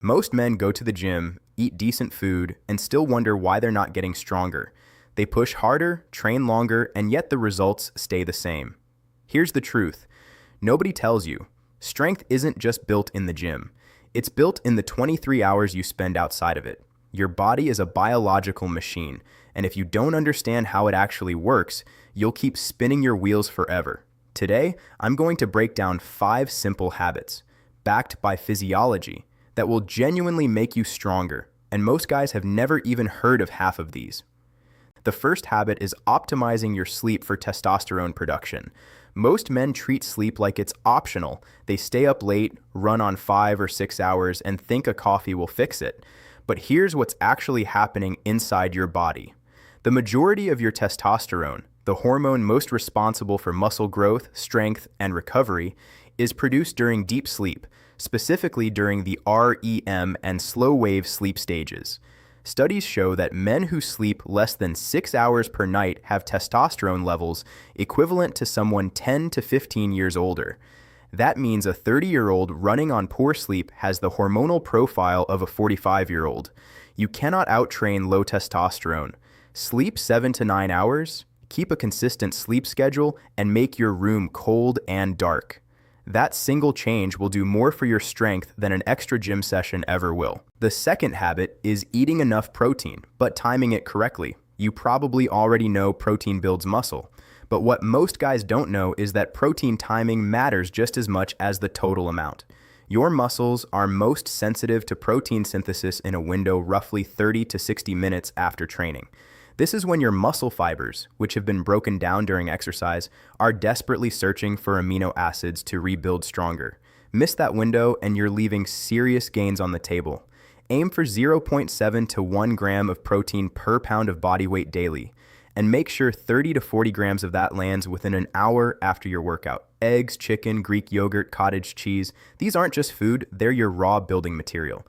Most men go to the gym, eat decent food, and still wonder why they're not getting stronger. They push harder, train longer, and yet the results stay the same. Here's the truth. Nobody tells you. Strength isn't just built in the gym. It's built in the 23 hours you spend outside of it. Your body is a biological machine, and if you don't understand how it actually works, you'll keep spinning your wheels forever. Today, I'm going to break down 5 simple habits, backed by physiology, that will genuinely make you stronger, and most guys have never even heard of half of these. The first habit is optimizing your sleep for testosterone production. Most men treat sleep like it's optional. They stay up late, run on 5 or 6 hours, and think a coffee will fix it. But here's what's actually happening inside your body. The majority of your testosterone, the hormone most responsible for muscle growth, strength, and recovery, is produced during deep sleep, specifically during the REM and slow wave sleep stages. Studies show that men who sleep less than 6 hours per night have testosterone levels equivalent to someone 10 to 15 years older. That means a 30-year-old running on poor sleep has the hormonal profile of a 45-year-old. You cannot outtrain low testosterone. Sleep 7 to 9 hours, keep a consistent sleep schedule, and make your room cold and dark. That single change will do more for your strength than an extra gym session ever will. The second habit is eating enough protein, but timing it correctly. You probably already know protein builds muscle, but what most guys don't know is that protein timing matters just as much as the total amount. Your muscles are most sensitive to protein synthesis in a window roughly 30 to 60 minutes after training. This is when your muscle fibers, which have been broken down during exercise, are desperately searching for amino acids to rebuild stronger. Miss that window and you're leaving serious gains on the table. Aim for 0.7 to 1 gram of protein per pound of body weight daily, and make sure 30 to 40 grams of that lands within an hour after your workout. Eggs, chicken, Greek yogurt, cottage cheese, these aren't just food, they're your raw building material.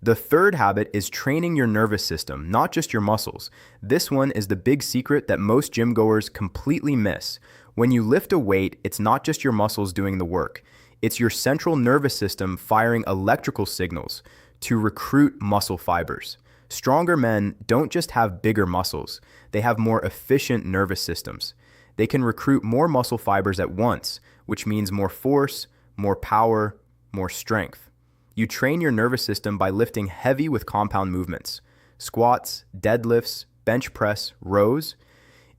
The third habit is training your nervous system, not just your muscles. This one is the big secret that most gym goers completely miss. When you lift a weight, it's not just your muscles doing the work. It's your central nervous system firing electrical signals to recruit muscle fibers. Stronger men don't just have bigger muscles, they have more efficient nervous systems. They can recruit more muscle fibers at once, which means more force, more power, more strength. You train your nervous system by lifting heavy with compound movements, squats, deadlifts, bench press, rows,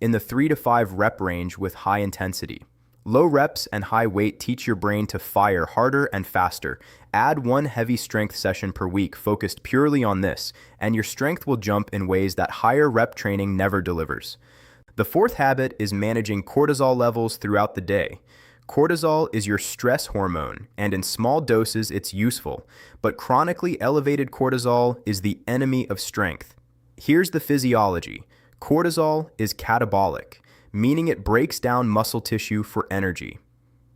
in the 3 to 5 rep range with high intensity. Low reps and high weight teach your brain to fire harder and faster. Add 1 heavy strength session per week focused purely on this, and your strength will jump in ways that higher rep training never delivers. The fourth habit is managing cortisol levels throughout the day. Cortisol is your stress hormone, and in small doses it's useful, but chronically elevated cortisol is the enemy of strength. Here's the physiology. Cortisol is catabolic, meaning it breaks down muscle tissue for energy.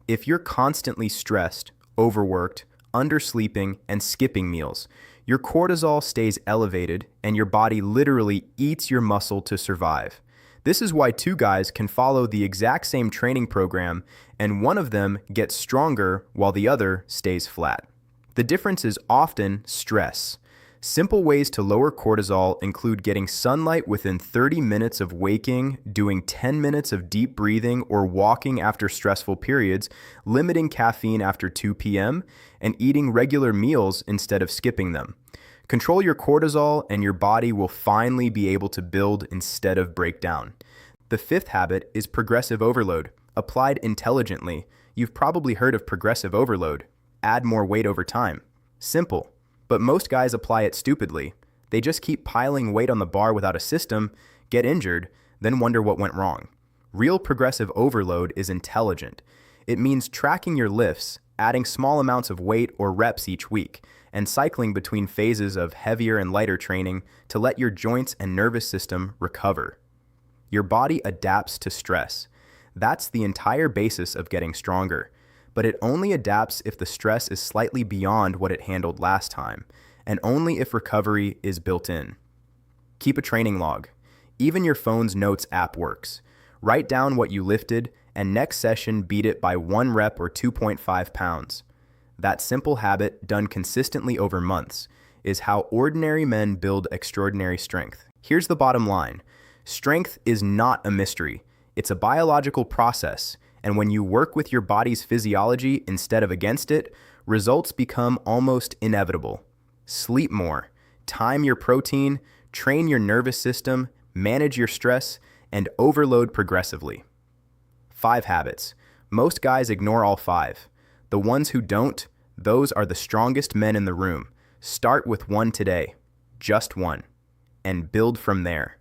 If you're constantly stressed, overworked, undersleeping, and skipping meals, your cortisol stays elevated and your body literally eats your muscle to survive. This is why 2 guys can follow the exact same training program and one of them gets stronger while the other stays flat. The difference is often stress. Simple ways to lower cortisol include getting sunlight within 30 minutes of waking, doing 10 minutes of deep breathing or walking after stressful periods, limiting caffeine after 2 p.m., and eating regular meals instead of skipping them. Control your cortisol and your body will finally be able to build instead of break down. The fifth habit is progressive overload. Applied intelligently, you've probably heard of progressive overload. Add more weight over time. Simple. But most guys apply it stupidly. They just keep piling weight on the bar without a system, get injured, then wonder what went wrong. Real progressive overload is intelligent. It means tracking your lifts, adding small amounts of weight or reps each week, and cycling between phases of heavier and lighter training to let your joints and nervous system recover. Your body adapts to stress. That's the entire basis of getting stronger. But it only adapts if the stress is slightly beyond what it handled last time, and only if recovery is built in. Keep a training log. Even your phone's notes app works. Write down what you lifted, and next session beat it by 1 rep or 2.5 pounds. That simple habit, done consistently over months, is how ordinary men build extraordinary strength. Here's the bottom line. Strength is not a mystery. It's a biological process, and when you work with your body's physiology instead of against it, results become almost inevitable. Sleep more, time your protein, train your nervous system, manage your stress, and overload progressively. 5 habits. Most guys ignore all 5. The ones who don't, those are the strongest men in the room. Start with one today, just one, and build from there.